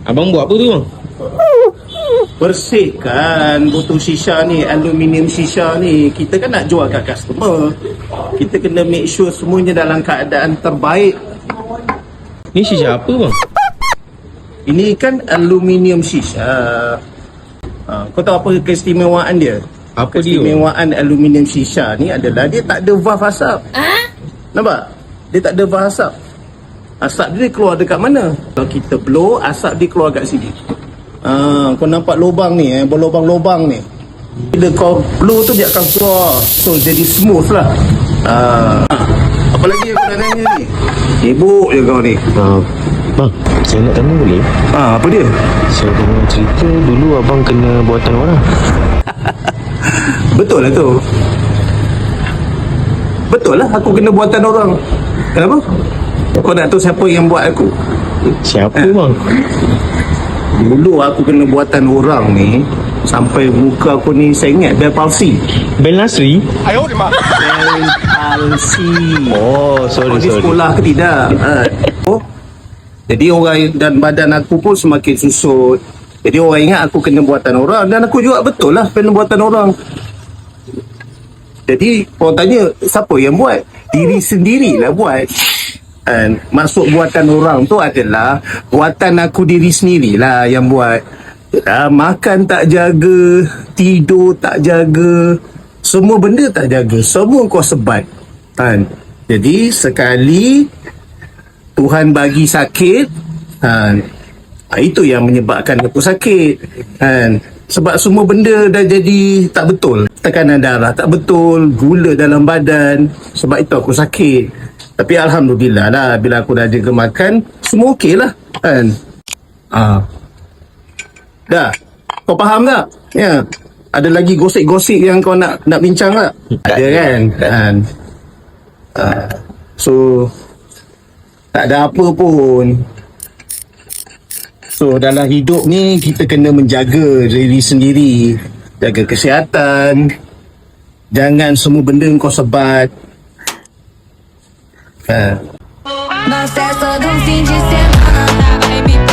Abang buat apa tu bang? Bersihkan botol shisha ni, aluminium shisha ni. Kita kan nak jual kat customer. Kita kena make sure semuanya dalam keadaan terbaik. Ni shisha apa bang? Ini kan aluminium shisha. Kau tahu apa keistimewaan dia? Apa dia? Keistimewaan aluminium shisha ni adalah dia tak ada valve asap. Nampak? Dia tak ada valve asap. Asap dia keluar dekat mana? Kalau kita blow, asap dia keluar kat sini. Kau nampak lubang ni, berlubang-lubang ni. Bila kau blow tu dia akan keluar. So jadi smooth lah. Apa lagi yang kau nak tanya ni? Sibuk je kau ni. Bang, saya nak tanya boleh? Apa dia? Saya dengar cerita dulu abang kena buatan orang. Betul lah tu. Betul lah aku kena buatan orang. Kenapa? Kau nak tahu siapa yang buat aku? Siapa bang? Dulu aku kena buatan orang ni, sampai muka aku ni saya ingat Bel palsi. Ben Lasri? Bel palsi. Oh, Kau sorry. di sekolah ke tidak? Jadi orang dan badan aku pun semakin susut. Jadi orang ingat aku kena buatan orang. Dan aku juga betul lah kena buatan orang. Jadi orang tanya siapa yang buat? Diri sendirilah buat. Maksud buatan orang tu adalah buatan aku diri sendirilah yang buat. Makan tak jaga, tidur tak jaga, semua benda tak jaga, semua kau sebat. Jadi sekali Tuhan bagi sakit, itu yang menyebabkan aku sakit. Sebab semua benda dah jadi tak betul. Tekanan darah tak betul, gula dalam badan. Sebab itu aku sakit. Tapi Alhamdulillah lah, bila aku dah jaga makan, semua okey lah. Dah, kau faham tak? Ya. Ada lagi gosip-gosip yang kau nak bincang tak? Ada kan? So tak ada apa pun. So dalam hidup ni kita kena menjaga diri sendiri, jaga kesihatan. Jangan semua benda kau sebat. Não cessa do fim de semana, baby.